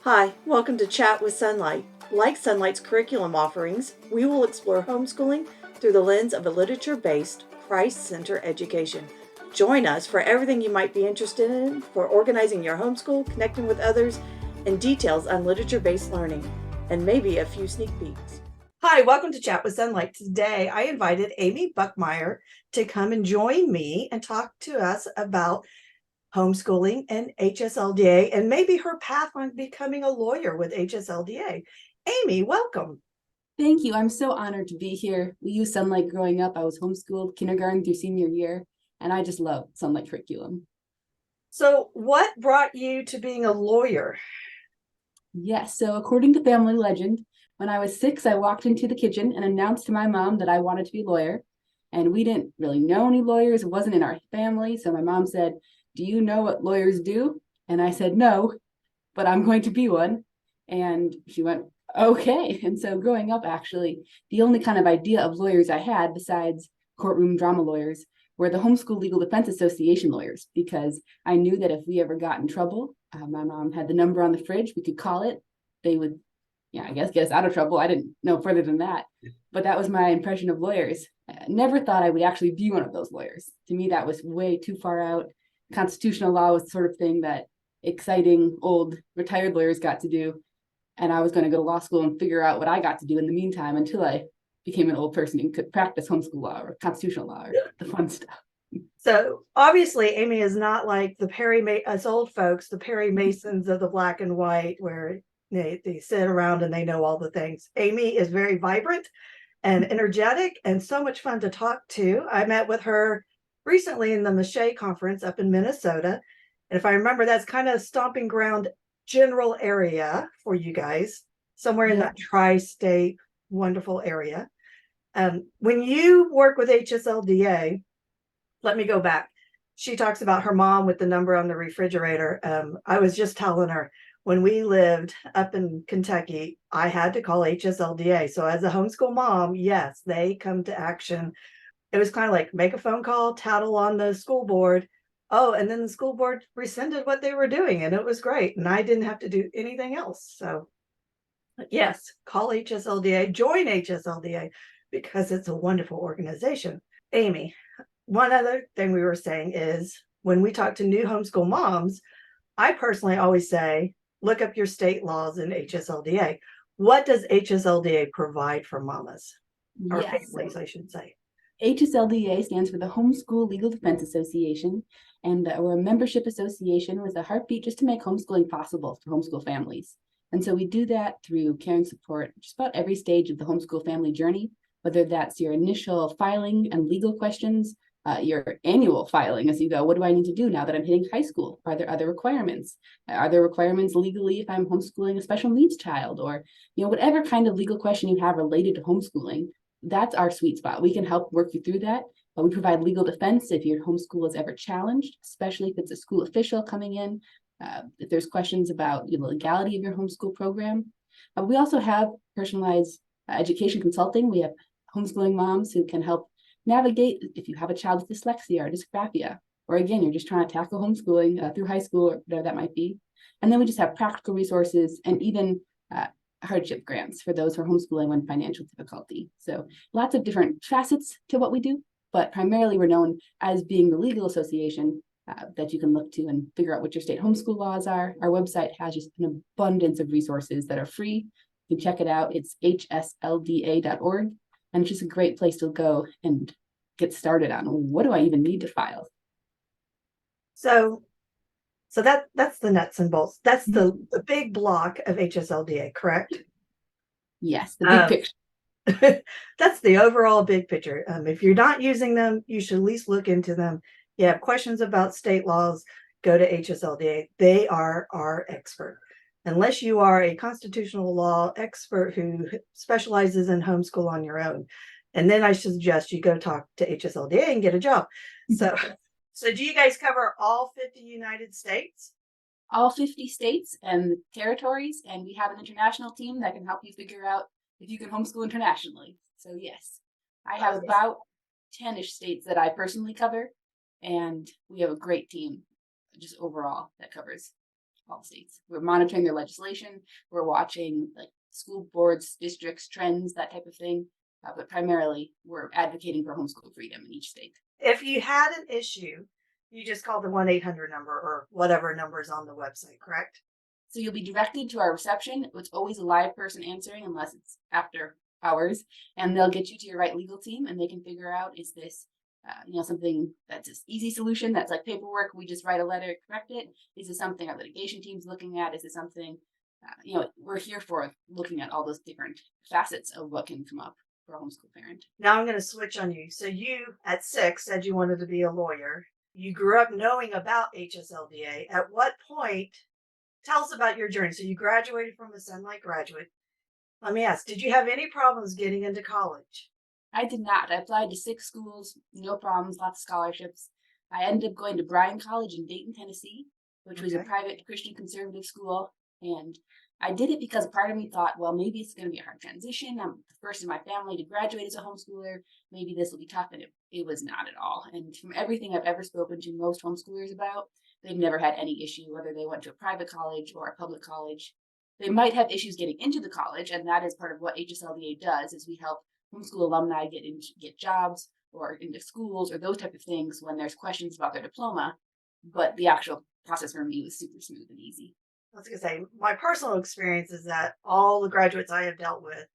Hi, welcome to Chat with Sonlight. Like Sonlight's curriculum offerings, we will explore homeschooling through the lens of a literature-based, Christ-centered education. Join us for everything you might be interested in for organizing your homeschool, connecting with others, and details on literature-based learning, and maybe a few sneak peeks. Hi, welcome to Chat with Sonlight. Today, I invited Amy Buchmeyer to come and join me and talk to us about homeschooling and HSLDA, and maybe her path on becoming a lawyer with HSLDA. Amy, welcome. Thank you. I'm so honored to be here. We used Sonlight growing up. I was homeschooled kindergarten through senior year, and I just love Sonlight curriculum. So, what brought you to being a lawyer? Yes, so according to family legend, when I was 6, I walked into the kitchen and announced to my mom that I wanted to be a lawyer. And we didn't really know any lawyers. It wasn't in our family. So my mom said, "Do you know what lawyers do?" And I said, "No, but I'm going to be one." And she went, "Okay." And so growing up, actually, the only kind of idea of lawyers I had besides courtroom drama lawyers were the Homeschool Legal Defense Association lawyers, because I knew that if we ever got in trouble, my mom had the number on the fridge, we could call it. They would, I guess, get us out of trouble. I didn't know further than that. But that was my impression of lawyers. I never thought I would actually be one of those lawyers. To me, that was way too far out. Constitutional law was the sort of thing that exciting old retired lawyers got to do. And I was going to go to law school and figure out what I got to do in the meantime until I became an old person and could practice homeschool law or constitutional law or the fun stuff. So, obviously, Amy is not like us old folks, the Perry Masons of the black and white, where they sit around and they know all the things. Amy is very vibrant and energetic and so much fun to talk to. I met with her recently in the Mache conference up in Minnesota. And if I remember, that's kind of stomping ground general area for you guys, somewhere in that tri-state wonderful area. When you work with HSLDA, let me go back. She talks about her mom with the number on the refrigerator. I was just telling her when we lived up in Kentucky, I had to call HSLDA. So as a homeschool mom, yes, they come to action. It was kind of like make a phone call, tattle on the school board. Oh, and then the school board rescinded what they were doing, and it was great. And I didn't have to do anything else. So yes, call HSLDA, join HSLDA because it's a wonderful organization. Amy, one other thing we were saying is when we talk to new homeschool moms, I personally always say, look up your state laws in HSLDA. What does HSLDA provide for mamas or families, I should say? HSLDA stands for the Homeschool Legal Defense Association, and we're a membership association with a heartbeat just to make homeschooling possible for homeschool families. And so we do that through caring support just about every stage of the homeschool family journey, whether that's your initial filing and legal questions, your annual filing as you go. What do I need to do now that I'm hitting high school? Are there other requirements? Are there requirements legally if I'm homeschooling a special needs child? Or, whatever kind of legal question you have related to homeschooling, that's our sweet spot. We can help work you through that. But we provide legal defense if your homeschool is ever challenged, especially if it's a school official coming in. If there's questions about the legality of your homeschool program. We also have personalized education consulting. We have homeschooling moms who can help navigate if you have a child with dyslexia or dysgraphia, or again, you're just trying to tackle homeschooling through high school or whatever that might be. And then we just have practical resources and even hardship grants for those who are homeschooling when financial difficulty. So lots of different facets to what we do, but primarily we're known as being the legal association that you can look to and figure out what your state homeschool laws are. Our website has just an abundance of resources that are free. You can check it out. It's hslda.org. And it's just a great place to go and get started on what do I even need to file. So that's the nuts and bolts. That's the big block of HSLDA, correct? Yes, the big picture. That's the overall big picture. If you're not using them, you should at least look into them. You have questions about state laws, go to HSLDA. They are our expert. Unless you are a constitutional law expert who specializes in homeschool on your own. And then I suggest you go talk to HSLDA and get a job. So do you guys cover all 50 United States? All 50 states and territories, and we have an international team that can help you figure out if you can homeschool internationally. So yes, I have about 10-ish states that I personally cover, and we have a great team just overall that covers all states. We're monitoring their legislation. We're watching like school boards, districts, trends, that type of thing. But primarily, we're advocating for homeschool freedom in each state. If you had an issue, you just call the 1-800 number or whatever number is on the website, correct? So you'll be directed to our reception. It's always a live person answering unless it's after hours, and they'll get you to your right legal team, and they can figure out, is this something that's an easy solution that's like paperwork, we just write a letter, correct it? Is this something our litigation team's looking at? Is this something we're here for, looking at all those different facets of what can come up for a homeschool parent. Now I'm going to switch on you. So you, at 6, said you wanted to be a lawyer. You grew up knowing about HSLDA. At what point, tell us about your journey. So you graduated from a Sonlight graduate. Let me ask, did you have any problems getting into college? I did not. I applied to 6 schools, no problems, lots of scholarships. I ended up going to Bryan College in Dayton, Tennessee, which was a Okay. private Christian conservative school. And I did it because part of me thought, well, maybe it's going to be a hard transition. I'm the first in my family to graduate as a homeschooler. Maybe this will be tough. And it was not at all. And from everything I've ever spoken to most homeschoolers about, they've never had any issue, whether they went to a private college or a public college. They might have issues getting into the college, and that is part of what HSLDA does, is we help homeschool alumni get jobs or into schools or those type of things when there's questions about their diploma. But the actual process for me was super smooth and easy. I was going to say, my personal experience is that all the graduates I have dealt with,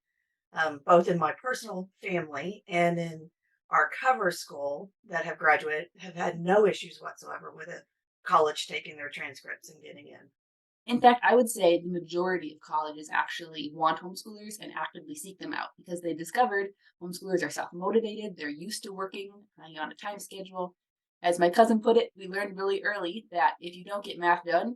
both in my personal family and in our cover school that have graduated, have had no issues whatsoever with a college taking their transcripts and getting in. In fact, I would say the majority of colleges actually want homeschoolers and actively seek them out because they discovered homeschoolers are self-motivated. They're used to working on a time schedule. As my cousin put it, we learned really early that if you don't get math done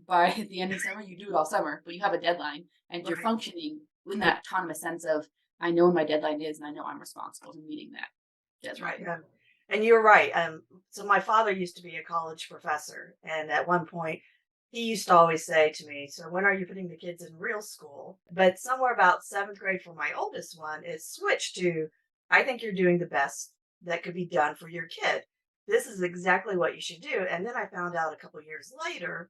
by the end of summer, you do it all summer, but you have a deadline and you're Right. functioning in that autonomous sense of, I know when my deadline is and I know I'm responsible for meeting that That's deadline. right. And you're right. So my father used to be a college professor, and at one point, he used to always say to me, "So when are you putting the kids in real school?" But somewhere about 7th grade for my oldest one, it switched to, "I think you're doing the best that could be done for your kid. This is exactly what you should do." And then I found out a couple years later,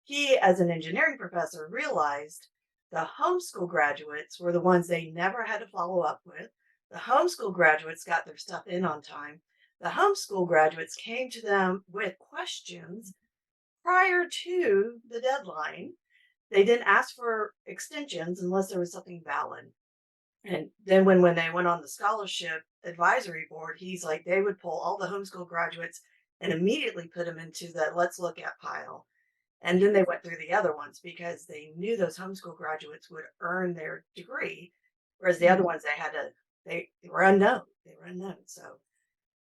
he, as an engineering professor, realized the homeschool graduates were the ones they never had to follow up with. The homeschool graduates got their stuff in on time. The homeschool graduates came to them with questions prior to the deadline. They didn't ask for extensions unless there was something valid. And then when they went on the scholarship advisory board, he's like, they would pull all the homeschool graduates and immediately put them into the let's look at pile. And then they went through the other ones because they knew those homeschool graduates would earn their degree, whereas the other Mhm. ones they were unknown. They were unknown. So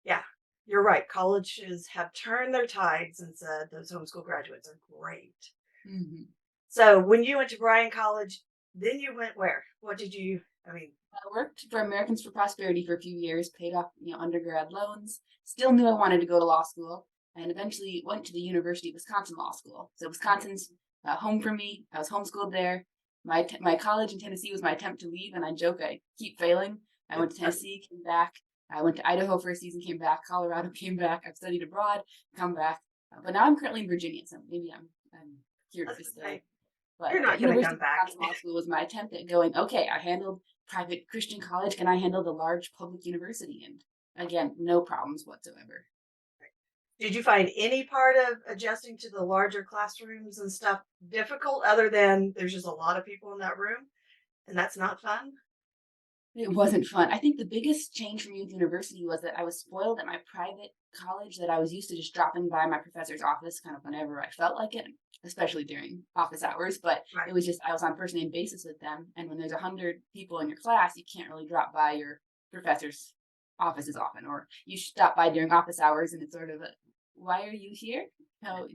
yeah, you're right. Colleges have turned their tides and said those homeschool graduates are great. Mhm. So when you went to Bryan College, then you went where? What did you? I mean, I worked for Americans for Prosperity for a few years, paid off, undergrad loans. Still knew I wanted to go to law school, and eventually went to the University of Wisconsin Law School. So Wisconsin's home for me. I was homeschooled there. My college in Tennessee was my attempt to leave, and I joke I keep failing. I went to Tennessee, came back. I went to Idaho for a season, came back. Colorado, came back. I've studied abroad, come back. But now I'm currently in Virginia, so maybe I'm here let's to just stay. say you're But not going to University come of back. Wisconsin Law School was my attempt at going, okay, I handled private Christian college. Can I handle the large public university? And again, no problems whatsoever. Did you find any part of adjusting to the larger classrooms and stuff difficult, other than there's just a lot of people in that room, and that's not fun? It wasn't fun. I think the biggest change for me with university was that I was spoiled at my private college, that I was used to just dropping by my professor's office kind of whenever I felt like it, especially during office hours. But Right. it was just, I was on first name basis with them. And when there's 100 people in your class, you can't really drop by your professor's office as often, or you stop by during office hours and it's sort of a, why are you here? No,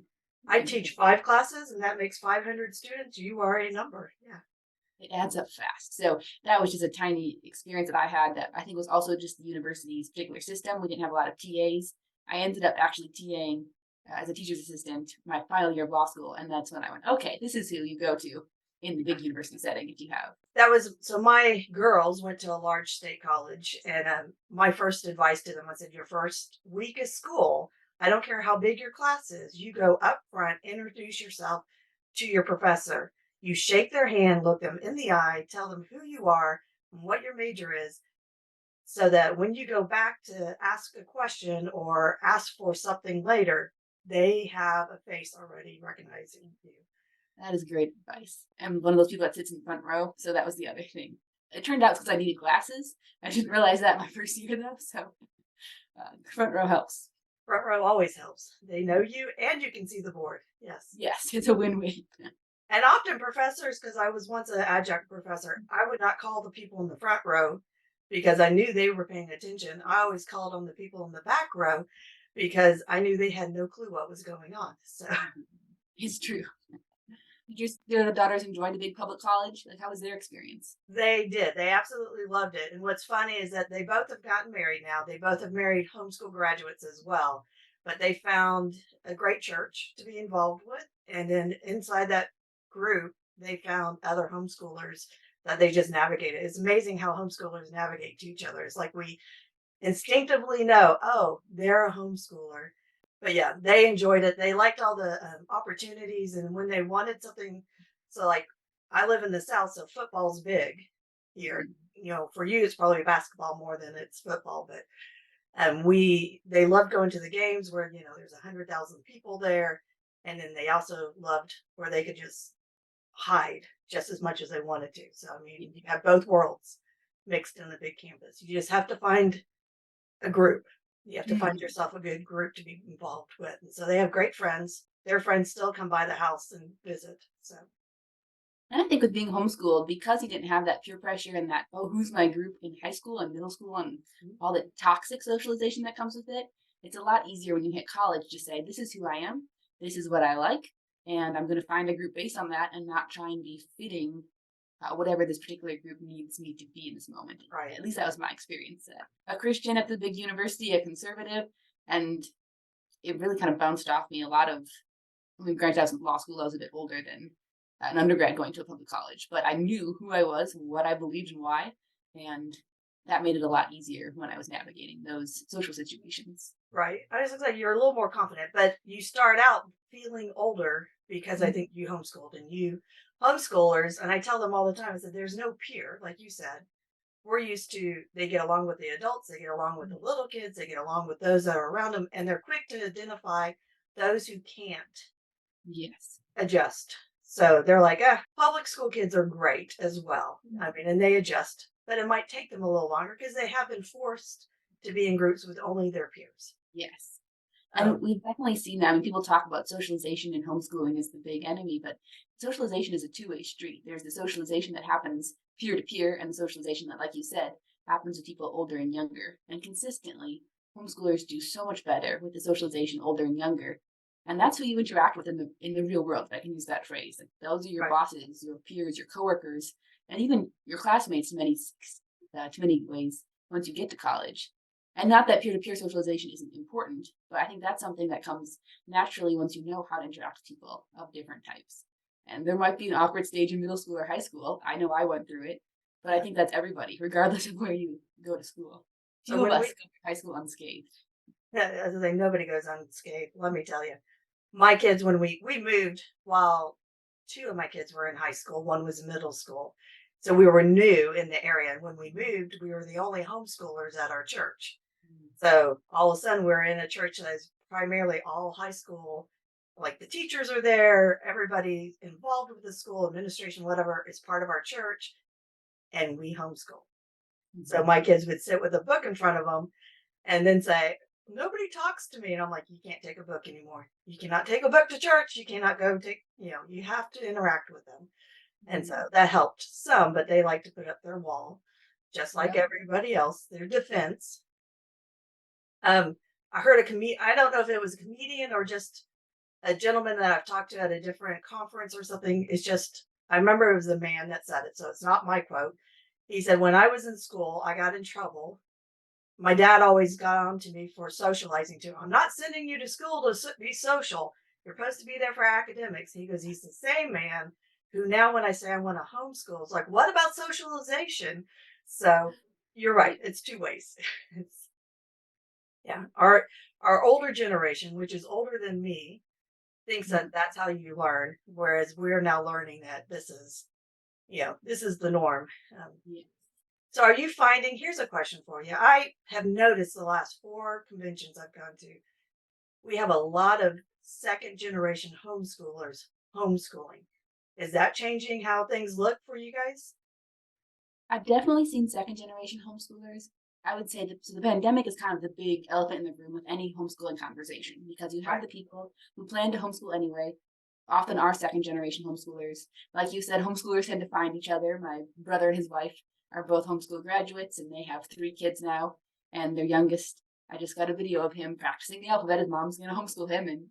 I teach 5 classes, and that makes 500 students. You are a number. Yeah. it adds up fast. So that was just a tiny experience that I had that I think was also just the university's particular system. We didn't have a lot of TAs. I ended up actually TAing as a teacher's assistant my final year of law school. And that's when I went, okay, this is who you go to in the big university setting if you have. That was so my girls went to a large state college, and my first advice to them, I said, your first week of school, I don't care how big your class is, you go up front, introduce yourself, to your professor. You shake their hand, look them in the eye, tell them who you are and what your major is, so that when you go back to ask a question or ask for something later, they have a face already recognizing you. That is great advice. I'm one of those people that sits in the front row, so that was the other thing. It turned out because I needed glasses. I didn't realize that my first year though, so front row helps. Front row always helps. They know you and you can see the board. Yes. Yes, it's a win-win. And often professors, because I was once an adjunct professor, I would not call the people in the front row because I knew they were paying attention. I always called on the people in the back row because I knew they had no clue what was going on. So It's true. Did your daughters enjoy the big public college? Like, how was their experience? they did. They absolutely loved it. And what's funny is that they both have gotten married now. They both have married homeschool graduates as well. But they found a great church to be involved with. And then inside that group, they found other homeschoolers that they just navigated. It's amazing how homeschoolers navigate to each other. It's like we instinctively know, oh, they're a homeschooler. But yeah, they enjoyed it. They liked all the opportunities, and when they wanted something, so like I live in the South, so football's big here. Mhm. You know, for you, it's probably basketball more than it's football, but they loved going to the games where there's 100,000 people there, and then they also loved where they could just hide just as much as they wanted to. So I mean, you have both worlds mixed in the big campus. You just have to find a group. You have to find Mhm. yourself a good group to be involved with. And so they have great friends. Their friends still come by the house and visit. So And I think with being homeschooled, because you didn't have that peer pressure and that, oh, who's my group in high school and middle school and all the toxic socialization that comes with it, it's a lot easier when you hit college to say, this is who I am, this is what I like, and I'm going to find a group based on that and not try and be fitting whatever this particular group needs me to be in this moment. right. At least that was my experience. A Christian at the big university, a conservative, and it really kind of bounced off me a lot of. I mean, granted, I was in law school, I was a bit older than an undergrad going to a public college, but I knew who I was, what I believed, and why. And that made it a lot easier when I was navigating those social situations. Right. I just like you're a little more confident, but you start out feeling older because I Mhm. think you homeschooled and you homeschoolers, and I tell them all the time, I said, there's no peer, like you said. We're used to, they get along with the adults, they get along with the little kids, they get along with those that are around them, and they're quick to identify those who can't Yes. adjust. So they're like, public school kids are great as well. I mean, and they adjust, but it might take them a little longer because they have been forced to be in groups with only their peers. Yes. Um, And we've definitely seen that. I mean, people talk about socialization and homeschooling as the big enemy, but socialization is a two-way street. There's the socialization that happens peer to peer, and the socialization that, like you said, happens with people older and younger. And consistently, homeschoolers do so much better with the socialization older and younger. And that's who you interact with in the real world. If I can use that phrase. Like, those are your right, bosses, your peers, your coworkers, and even your classmates to many ways once you get to college. And not that peer-to-peer socialization isn't important, but I think that's something that comes naturally once you know how to interact with people of different types. And there might be an awkward stage in middle school or high school. I know I went through it, but I think that's everybody, regardless of where you go to school. so Few of when us we, go to high school unscathed. as I say, nobody goes unscathed. Let me tell you, my kids, when we moved, while two of my kids were in high school, one was in middle school. So we were new in the area. And when we moved, we were the only homeschoolers at our church. So all of a sudden, we're in a church that is primarily all high school. Like the teachers are there, everybody involved with the school administration, whatever, is part of our church, and we homeschool. So Mhm. my kids would sit with a book in front of them and then say, nobody talks to me. And I'm like, you can't take a book anymore. You cannot take a book to church. You cannot go take, you have to interact with them. And Mhm. so that helped some, but they like to put up their wall, just like Yep. everybody else, their defense. Um, I heard I don't know if it was a comedian or just a gentleman that I've talked to at a different conference or something. It's just, I remember it was a man that said it, so it's not my quote. He said, when I was in school, I got in trouble. My dad always got on to me for socializing too. I'm not sending you to school to be social. You're supposed to be there for academics. He goes, he's the same man who now, when I say I want to homeschool, it's like, what about socialization? So you're right. It's two ways. It's, yeah. Our older generation, which is older than me, thinks that that's how you learn, whereas we're now learning that this is the norm. Um, Yeah. so are you finding, here's a question for you. I have noticed the last 4 conventions I've gone to, we have a lot of second generation homeschoolers homeschooling. Is that changing how things look for you guys? I've definitely seen second generation homeschoolers. I would say that so the pandemic is kind of the big elephant in the room with any homeschooling conversation because you have Right. the people who plan to homeschool anyway, often are second generation homeschoolers. Like you said, homeschoolers tend to find each other. My brother and his wife are both homeschool graduates and they have 3 kids now. And their youngest, I just got a video of him practicing the alphabet. His mom's going to homeschool him and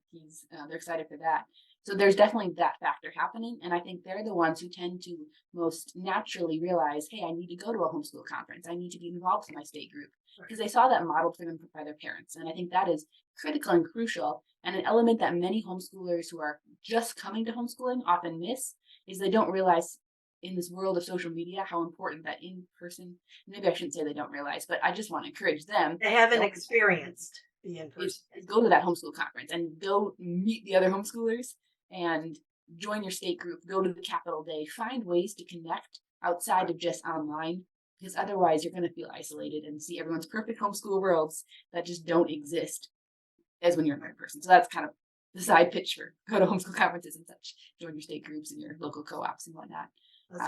they're excited for that. So there's definitely that factor happening. And I think they're the ones who tend to most naturally realize, hey, I need to go to a homeschool conference. I need to be involved in my state group because they saw that modeled for them by their parents. And I think that is critical and crucial. And an element that many homeschoolers who are just coming to homeschooling often miss is they don't realize in this world of social media how important that in person, maybe I shouldn't say they don't realize, but I just want to encourage them They haven't to experienced the in person. is go to that homeschool conference and go meet the other homeschoolers and join your state group, go to the Capital Day, find ways to connect outside of just online, because otherwise you're going to feel isolated and see everyone's perfect homeschool worlds that just don't exist as when you're another person. So that's kind of the side pitch for go to homeschool conferences and such, join your state groups and your local co-ops and whatnot.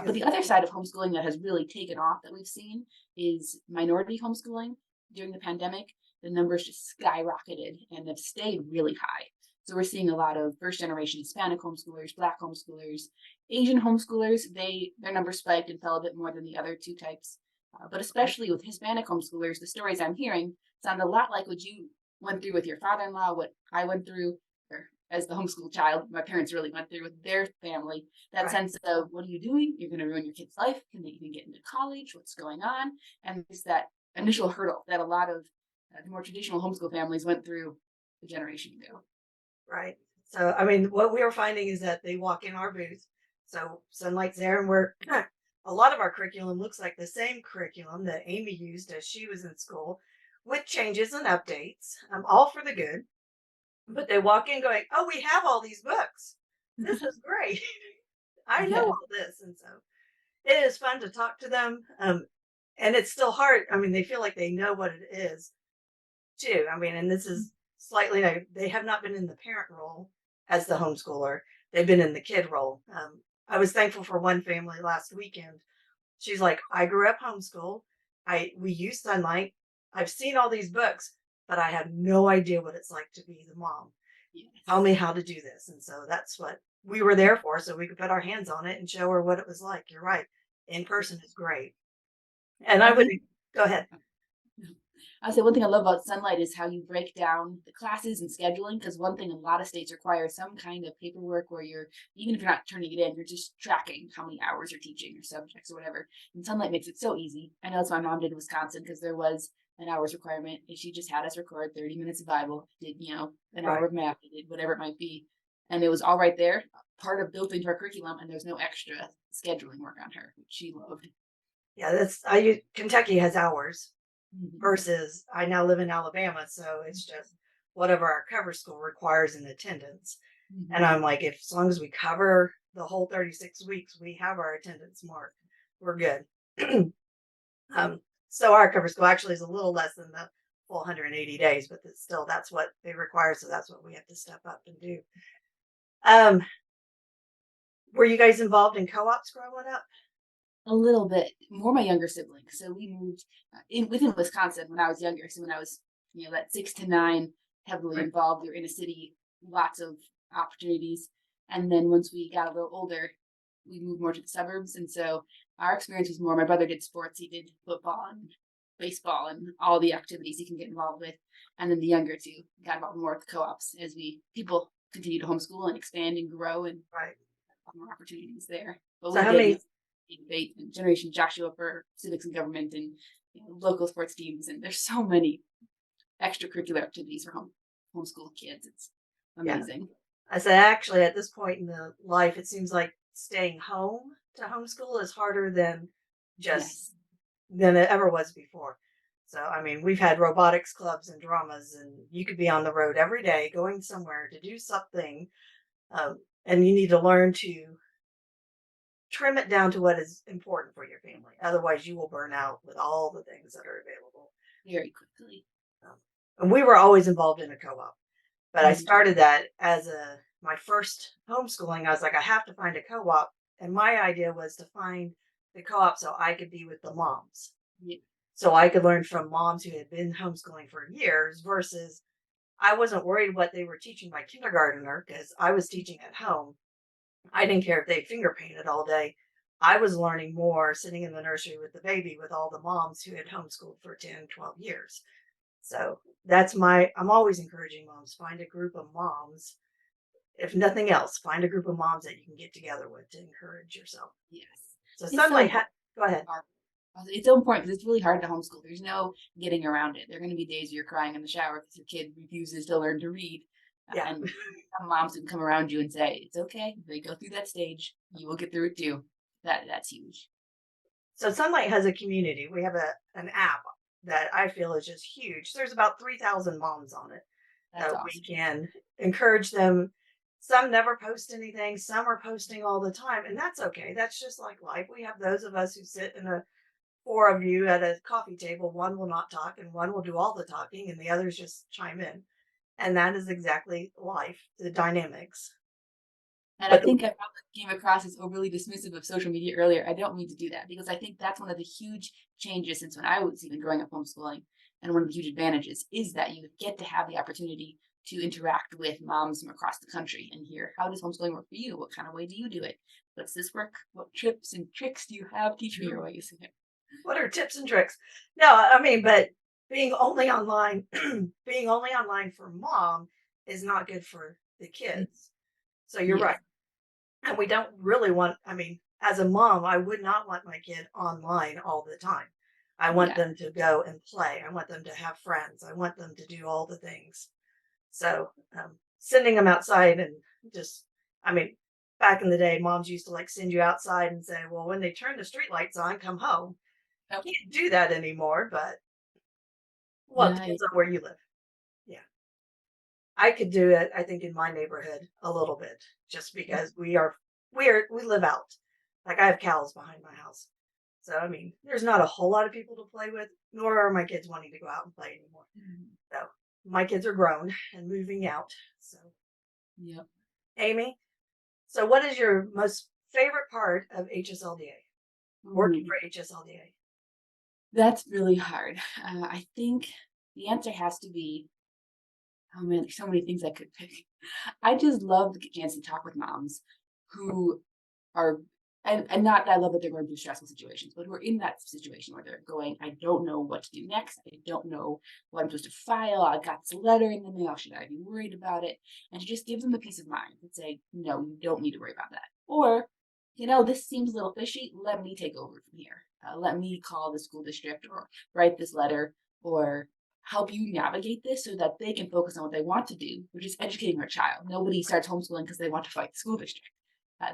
But the other side of homeschooling that has really taken off that we've seen is minority homeschooling. During the pandemic, the numbers just skyrocketed and have stayed really high. So we're seeing a lot of first generation Hispanic homeschoolers, Black homeschoolers, Asian homeschoolers. Their numbers spiked and fell a bit more than the other 2 types. But especially with Hispanic homeschoolers, the stories I'm hearing sound a lot like what you went through with your father-in-law, what I went through, or as the homeschool child, my parents really went through with their family. That Right. sense of what are you doing? You're going to ruin your kid's life. Can they even get into college? What's going on? And it's that initial hurdle that a lot of the more traditional homeschool families went through a generation ago. Right. So, I mean, what we are finding is that they walk in our booth. So, Sunlight's there, and we're a lot of our curriculum looks like the same curriculum that Amy used as she was in school, with changes and updates, all for the good. But they walk in going, "Oh, we have all these books. This is great. I know Yeah. all this." And so it is fun to talk to them. And it's still hard. I mean, they feel like they know what it is too. I mean, and this is slightly, they have not been in the parent role as the homeschooler. They've been in the kid role. I was thankful for one family last weekend. She's like, I grew up homeschooled. We use Sunlight. I've seen all these books, but I have no idea what it's like to be the mom. Tell Yes. me how to do this. And so that's what we were there for, so we could put our hands on it and show her what it was like. You're right. In person is great. And I And would one go ahead. I say one thing I love about Sunlight is how you break down the classes and scheduling. Because one thing a lot of states require some kind of paperwork where you're, even if you're not turning it in, you're just tracking how many hours you're teaching or subjects or whatever. And Sunlight makes it so easy. I know that's what my mom did in Wisconsin because there was an hours requirement and she just had us record 30 minutes of Bible, did, an Right. hour of math, did whatever it might be. And it was all right there, part of built into our curriculum, and there's no extra scheduling work on her, which she loved. Yeah, Kentucky has hours Mhm. versus I now live in Alabama, so it's just whatever our cover school requires in attendance. And Mhm. I'm like, if as long as we cover the whole 36 weeks, we have our attendance mark, we're good. um, so our cover school actually is a little less than the full 180 days, but it's still that's what they require, so that's what we have to step up and do. Um, were you guys involved in co-ops growing up? A little bit more my younger siblings. So we moved in within Wisconsin when I was younger. So when I was, that 6 to 9, heavily Right. involved. You're in a city, lots of opportunities. And then once we got a little older, we moved more to the suburbs. And so our experience was more. My brother did sports. He did football and baseball and all the activities he can get involved with. And then the younger two got involved more with co-ops as people continue to homeschool and expand and grow and Right. more opportunities there. But So we how did, many debate and Generation Joshua for civics and government and local sports teams. And there's so many extracurricular activities for homeschool kids. It's yeah. amazing. I said actually at this point in the life, it seems like staying home to homeschool is harder than just Yes. than it ever was before. So, I mean, we've had robotics clubs and dramas, and you could be on the road every day going somewhere to do something. And you need to learn to trim it down to what is important for your family. Otherwise, you will burn out with all the things that are available. Very quickly. Um, and we were always involved in a co-op, but I Mhm. started that as my first homeschooling. I was like, I have to find a co-op, and my idea was to find the co-op so I could be with the moms, Yeah. so I could learn from moms who had been homeschooling for years versus I wasn't worried what they were teaching my kindergartner because I was teaching at home. I didn't care if they finger painted all day. I was learning more sitting in the nursery with the baby with all the moms who had homeschooled for 10, 12 years. So I'm always encouraging moms, find a group of moms. If nothing else, find a group of moms that you can get together with to encourage yourself. Yes. So It's so Sunlight, important. go ahead. It's so important because it's really hard to homeschool. There's no getting around it. There are going to be days where you're crying in the shower because your kid refuses to learn to read. Yeah. And some moms can come around you and say, it's okay. They go through that stage. You will get through it too. That's huge. So Sunlight has a community. We have an app that I feel is just huge. There's about 3,000 moms on it That's that we awesome. can encourage them. Some never post anything, some are posting all the time, and that's okay. That's just like life. We have those of us who sit in a four of you at a coffee table. One will not talk, and one will do all the talking, and the others just chime in. And that is exactly life, the dynamics. And I But think I probably came across as overly dismissive of social media earlier. I don't mean to do that because I think that's one of the huge changes since when I was even growing up homeschooling. And one of the huge advantages is that you get to have the opportunity to interact with moms from across the country and hear how does homeschooling work for you? What kind of way do you do it? What's this work? What tips and tricks do you have? Teach me your ways. what are tips and tricks? No, I mean, but being only online, being only online for mom is not good for the kids. So you're Yeah. right. And we don't really want, I mean, as a mom, I would not want my kid online all the time. I want Yeah. them to go and play. I want them to have friends. I want them to do all the things. So sending them outside and just, I mean, back in the day, moms used to like send you outside and say, well, when they turn the street lights on, come home. Yep. Can't do that anymore, but well, it Yeah. depends on where you live. Yeah. I could do it, I think, in my neighborhood a little bit just because we live out. Like I have cows behind my house. So I mean, there's not a whole lot of people to play with, nor are my kids wanting to go out and play anymore. Mhm. So my kids are grown and moving out. So Yep. Amy, so what is your most favorite part of HSLDA? Working Ooh, for HSLDA? that's really hard. I think the answer has to be, oh man, there's so many things I could pick. I just love the chance to talk with moms who are, and not that I love that they're going through stressful situations, but who are in that situation where they're going, I don't know what to do next. I don't know what I'm supposed to file. I got this letter in the mail. Should I be worried about it? And to just give them the peace of mind and say, no, you don't need to worry about that. Or, this seems a little fishy. Let me take over from here. Let me call the school district or write this letter or help you navigate this so that they can focus on what they want to do, which is educating their child. Nobody starts homeschooling because they want to fight the school district.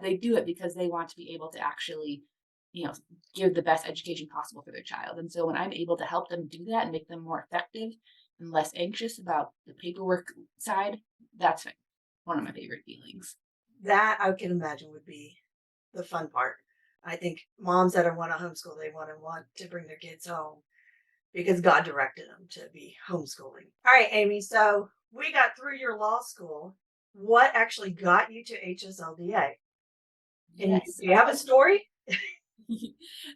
They do it because they want to be able to actually, you know, give the best education possible for their child. And so when I'm able to help them do that and make them more effective and less anxious about the paperwork side, that's one of my favorite feelings. That I can imagine would be the fun part. I think moms that are want to homeschool, they want to bring their kids home because God directed them to be homeschooling. All right, Amy. So we got through your law school. What actually got you to HSLDA? And Yes. do you have a story?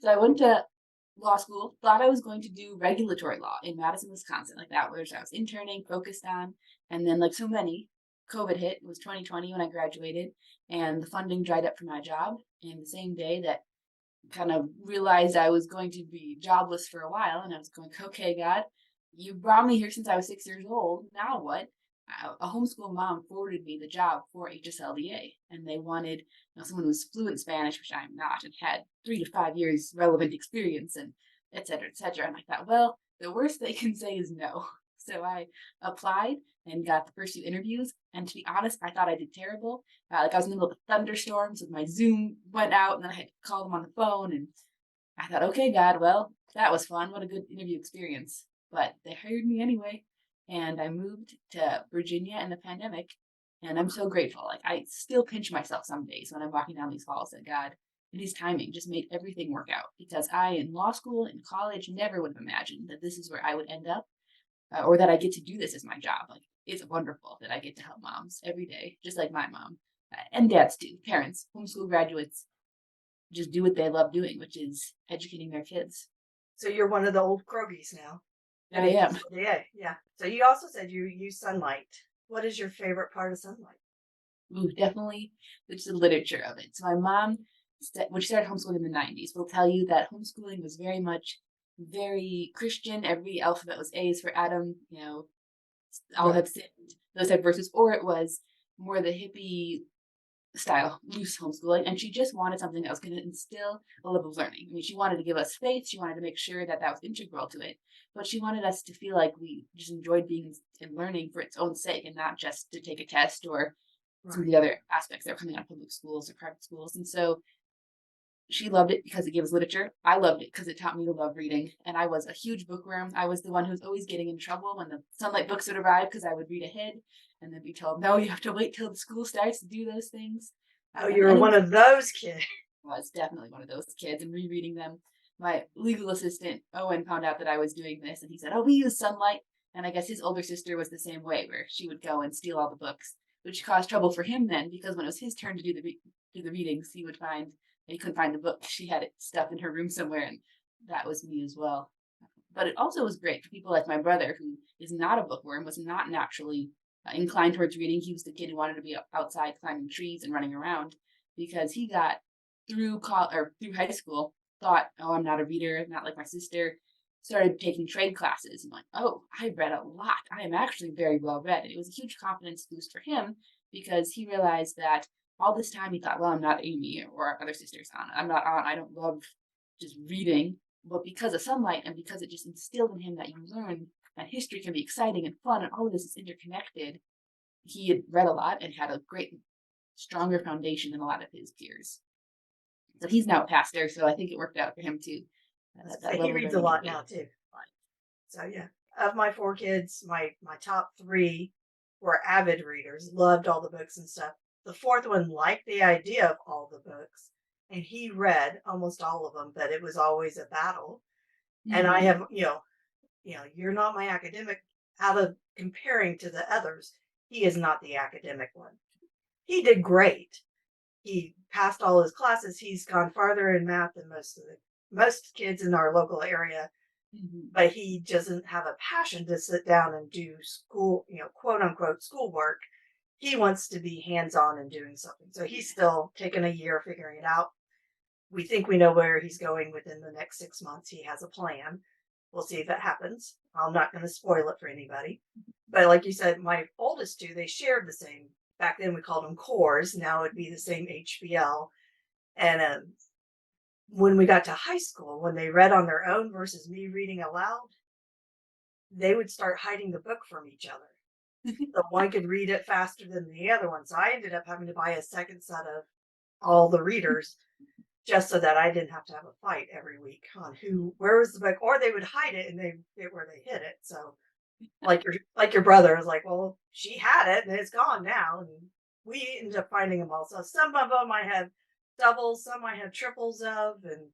So I went to law school, thought I was going to do regulatory law in Madison, Wisconsin, like that, which I was interning, focused on. And then, like so many, COVID hit. It was 2020 when I graduated, and the funding dried up for my job. And the same day that kind of realized I was going to be jobless for a while, and I was going, okay, God, you brought me here since I was 6 years old. Now what? A homeschool mom forwarded me the job for HSLDA, and they wanted someone who was fluent Spanish, which I'm not, and had 3 to 5 years relevant experience, and et cetera, et cetera. And I thought, well, the worst they can say is no. So I applied and got the first few interviews. And to be honest, I thought I did terrible. Like I was in the middle of a thunderstorm, so my Zoom went out, and then I had to call them on the phone. And I thought, okay, God, well, that was fun. What a good interview experience. But they hired me anyway, and I moved to Virginia in the pandemic And I'm so grateful. Like I still pinch myself some days when I'm walking down these halls that God, in his timing, just made everything work out. Because I, in law school and college, never would have imagined that this is where I would end up, or that I get to do this as my job. Like it's wonderful that I get to help moms every day, just like my mom, and dads too. Parents, homeschool graduates, just do what they love doing, which is educating their kids. So you're one of the old crogies now at I am. HSLDA. Yeah. So you also said you use Sonlight. What is your favorite part of Sonlight? Ooh, definitely, it's the literature of it. So my mom, when she started homeschooling in the '90s, will tell you that homeschooling was very much very Christian. Every alphabet was A's for Adam. All Right. have sinned. Those type of verses, or it was more the hippie style, loose homeschooling, and she just wanted something that was going to instill a love of learning. I mean, she wanted to give us faith. She wanted to make sure that that was integral to it, but she wanted us to feel like we just enjoyed being and learning for its own sake, and not just to take a test or some of Right. the other aspects that were coming out of public schools or private schools. And so she loved it because it gave us literature. I loved it because it taught me to love reading. And I was a huge bookworm. I was the one who was always getting in trouble when the Sunlight books would arrive because I would read ahead and then be told, no, you have to wait till the school starts to do those things. Oh, you were And it one was, of those kids. was definitely one of those kids and rereading them. My legal assistant, Owen, found out that I was doing this and he said, oh, we use Sunlight. And I guess his older sister was the same way, where she would go and steal all the books, which caused trouble for him then because when it was his turn to do the readings, he would find he couldn't find the book. She had it stuffed in her room somewhere, and that was me as well. But it also was great for people like my brother, who is not a bookworm, was not naturally inclined towards reading. He was the kid who wanted to be outside climbing trees and running around because he got through through high school, thought, oh, I'm not a reader, not like my sister. Started taking trade classes and like, oh, I read a lot. I am actually very well read. And it was a huge confidence boost for him because he realized that all this time he thought, well, I'm not Amy or our other sisters on. I'm not on. I don't love just reading. But because of Sunlight and because it just instilled in him that you learn that history can be exciting and fun and all of this is interconnected, he had read a lot and had a great, stronger foundation than a lot of his peers. So he's now a pastor, so I think it worked out for him too. That He level of reads a learning is lot really now too. fun. So yeah, of my four kids, my top three were avid readers, loved all the books and stuff. The fourth one liked the idea of all the books, and he read almost all of them, but it was always a battle. And I Mhm. have, you're not my academic. Out of comparing to the others, he is not the academic one. He did great. He passed all his classes. He's gone farther in math than most kids in our local area, Mhm. but he doesn't have a passion to sit down and do school, quote unquote schoolwork. He wants to be hands on and doing something. So he's still taking a year figuring it out. We think we know where he's going within the next 6 months. He has a plan. We'll see if it happens. I'm not going to spoil it for anybody. But like you said, my oldest two, they shared the same. Back then we called them cores. Now it'd be the same HBL. And when we got to high school, when they read on their own versus me reading aloud, they would start hiding the book from each other. The one could read it faster than the other one. So I ended up having to buy a second set of all the readers just so that I didn't have to have a fight every week on where was the book, or they would hide it and where they hid it. So like your brother is like, well, she had it and it's gone now, and we ended up finding them all. So some of them I have doubles, some I have triples of, and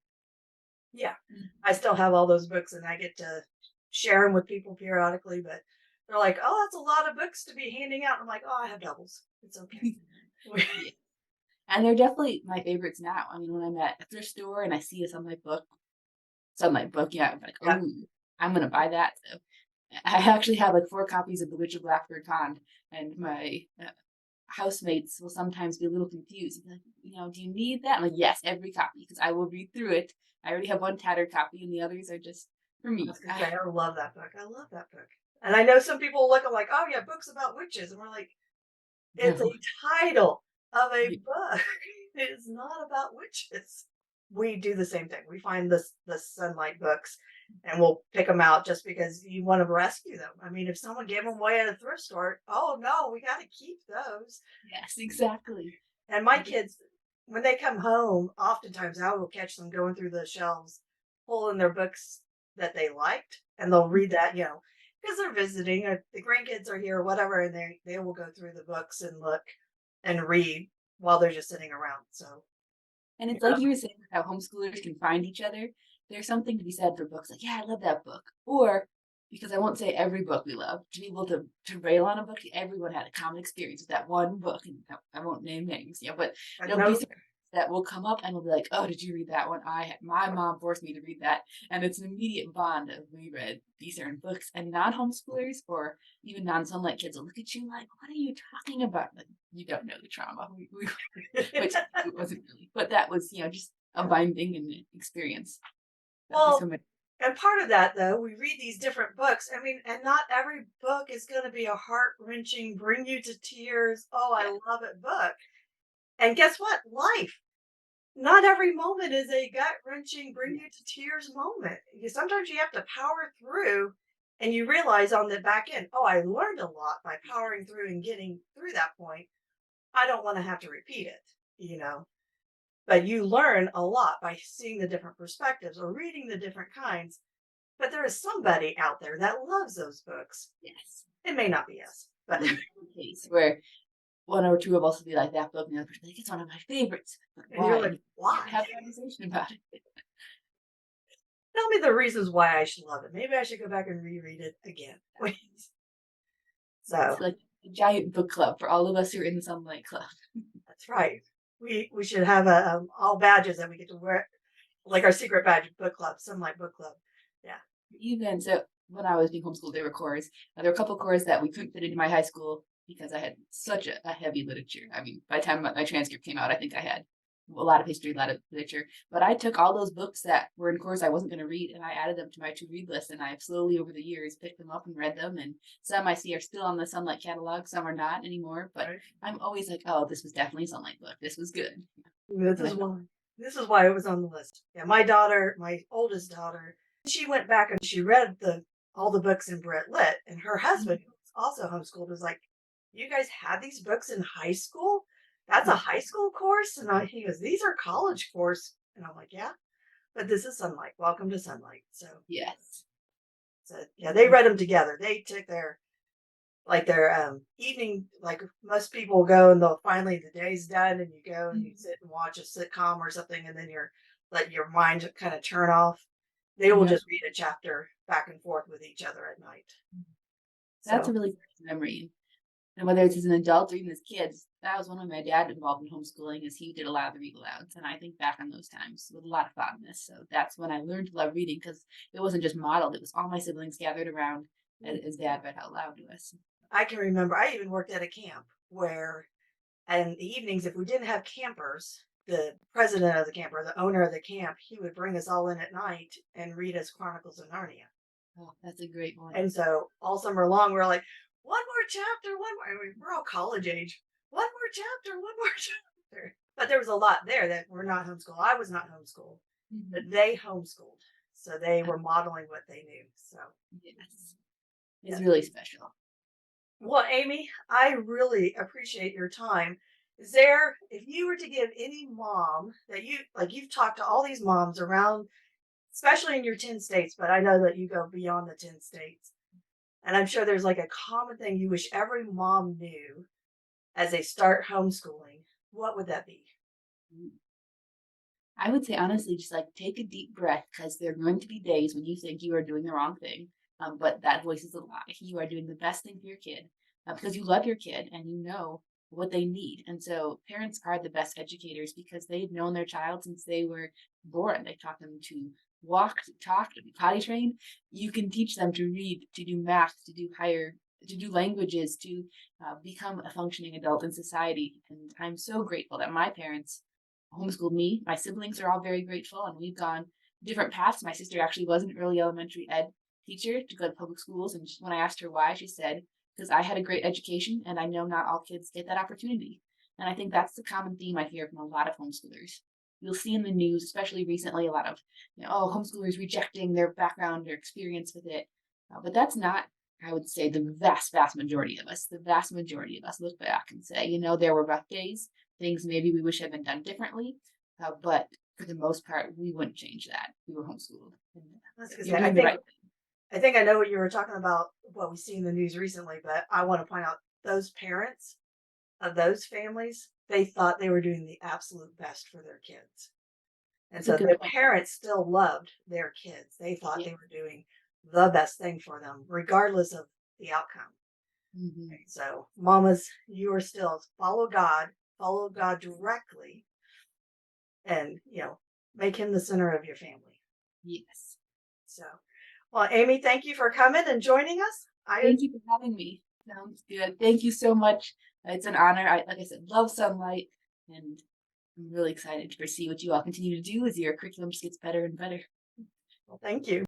yeah, I still have all those books, and I get to share them with people periodically. But they're like, oh, that's a lot of books to be handing out. I'm like, oh, I have doubles. It's okay. Yeah. And they're definitely my favorites now. I mean, when I'm at a thrift store and I see a Sunlight book, yeah, I'm like, Yeah. oh, I'm gonna buy that. So I actually have like 4 copies of The Witch of Blackbird Pond, and my housemates will sometimes be a little confused. Like, do you need that? I'm like, yes, every copy, because I will read through it. I already have one tattered copy, and the others are just for I me. was gonna say, I love that book. I love that book. And I know some people look at like, oh yeah, books about witches, and we're like, it's No. a title of a Yeah. book. It is not about witches. We do the same thing. We find the Sunlight books, and we'll pick them out just because you want to rescue them. I mean, if someone gave them away at a thrift store, oh no, we got to keep those. Yes, exactly. And my kids, when they come home, oftentimes I will catch them going through the shelves, pulling their books that they liked, and they'll read that, because they're visiting, or the grandkids are here, or whatever, and they will go through the books and look and read while they're just sitting around. So And you it's like know, you were saying how homeschoolers can find each other. There's something to be said for books like, yeah, I love that book. Or because I won't say every book we love, to be able to rail on a book, everyone had a common experience with that one book. And I won't name names, but there'll be no, some that will come up and will be like, oh, did you read that one? My mom forced me to read that. And it's an immediate bond of we read these certain books. And non-homeschoolers or even non-Sonlight kids will look at you like, what are you talking about? Like, you don't know the trauma. Which it wasn't really, but that was, just a binding and an experience. That was so well, much. and part of that though, we read these different books. I mean, and not every book is going to be a heart wrenching, bring you to tears. Oh, I Yeah. love it book. And guess what? Life. Not every moment is a gut wrenching, bring you to tears moment. Sometimes you have to power through and you realize on the back end, oh, I learned a lot by powering through and getting through that point. I don't want to have to repeat it. But you learn a lot by seeing the different perspectives or reading the different kinds. But there is somebody out there that loves those books. Yes. It may not be us, but One case where one or two of us will be like that book, and the other person will be like, it's one of my favorites. But and you're why? like, And you why? have a conversation about it. Tell me the reasons why I should love it. Maybe I should go back and reread it again. It's So like a giant book club for all of us who are in the Sunlight Club. that's right. We should have a all badges that we get to wear, like our secret badge book club, Sunlight Book Club. Yeah. Even so, when I was being homeschooled, there were cores. There were a couple cores that we couldn't fit into my high school because I had such a heavy literature. I mean, by the time my transcript came out, I think I had a lot of history, a lot of literature. But I took all those books that were in cores I wasn't going to read, and I added them to my to read list. And I've slowly, over the years, picked them up and read them. And some I see are still on the Sunlight catalog, some are not anymore. But Right. I'm always like, oh, this was definitely a Sunlight book. This was good. This And is I, why. This is why it was on the list. Yeah, my daughter, my oldest daughter, she went back and she read the all the books in Brit Lit, and her husband, who was also homeschooled, was like, "You guys had these books in high school? That's a yeah, high school course?" And he goes, "These are college course." And I'm like, "Yeah, but this is Sunlight. Welcome to Sunlight." yes. So yeah, they read them together. They took their evening, like most people go and they'll finally the day's done and you go and you Mhm. sit and watch a sitcom or something and then you're let your mind kind of turn off. They will Yeah. just read a chapter back and forth with each other at night. That's a So really great memory. And whether it's as an adult or even as kids, that was one of my dad involved in homeschooling is he did a lot of the read alouds. And I think back on those times with a lot of fondness. So that's when I learned to love reading because it wasn't just modeled, it was all my siblings gathered around as dad read out loud to us. I can remember I even worked at a camp where and the evenings if we didn't have campers, the president of the camp or the owner of the camp, he would bring us all in at night and read us Chronicles of Narnia. Oh, that's a great one. And so all summer long, we're like, one more chapter, one more. I mean, we're all college age. One more chapter, one more chapter. But there was a lot there that were not homeschooled. I was not homeschooled, but Mhm. they homeschooled. So they were modeling what they knew. So, Yes. It's yes. really special. Well, Amy, I really appreciate your time. Is there, if you were to give any mom that you've talked to all these moms around, especially in your 10 states, but I know that you go beyond the 10 states. And I'm sure there's like a common thing you wish every mom knew as they start homeschooling. What would that be? Mm. I would say honestly, just like take a deep breath because there are going to be days when you think you are doing the wrong thing, but that voice is a lie. You are doing the best thing for your kid because you love your kid and you know what they need. And so parents are the best educators because they've known their child since they were born. They taught them to walk, to talk, to be potty trained. You can teach them to read, to do math, to do languages, to become a functioning adult in society. And I'm so grateful that my parents homeschooled me. My siblings are all very grateful, and we've gone different paths. My sister actually was an early elementary ed teacher to go to public schools, and when I asked her why, she said, "Because I had a great education, and I know not all kids get that opportunity." And I think that's the common theme I hear from a lot of homeschoolers. You'll see in the news, especially recently, a lot of, oh, homeschoolers rejecting their background or experience with it. But that's not, I would say, the vast, vast majority of us. The vast majority of us look back and say, there were rough days, things maybe we wish had been done differently. But for the most part, we wouldn't change that. We were homeschooled. And I was gonna you're say, I doing the think right thing. I think I know what you were talking about, what we see in the news recently, but I want to point out those parents of those families, they thought they were doing the absolute best for their kids. And That's a so good their point. parents still loved their kids. They thought Yeah. they were doing the best thing for them, regardless of the outcome. Mhm. So, mamas, you are still follow God directly, and make him the center of your family. Yes. So, well, Amy, thank you for coming and joining us. Thank you for having me. Sounds good. Thank you so much. It's an honor. Like I said, love Sonlight, and I'm really excited to see what you all continue to do as your curriculum just gets better and better. Well, thank you.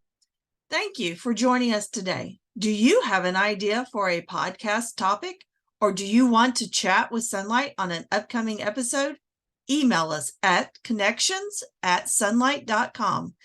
Thank you for joining us today. Do you have an idea for a podcast topic, or do you want to chat with Sonlight on an upcoming episode? Email us at connections@sonlight.com.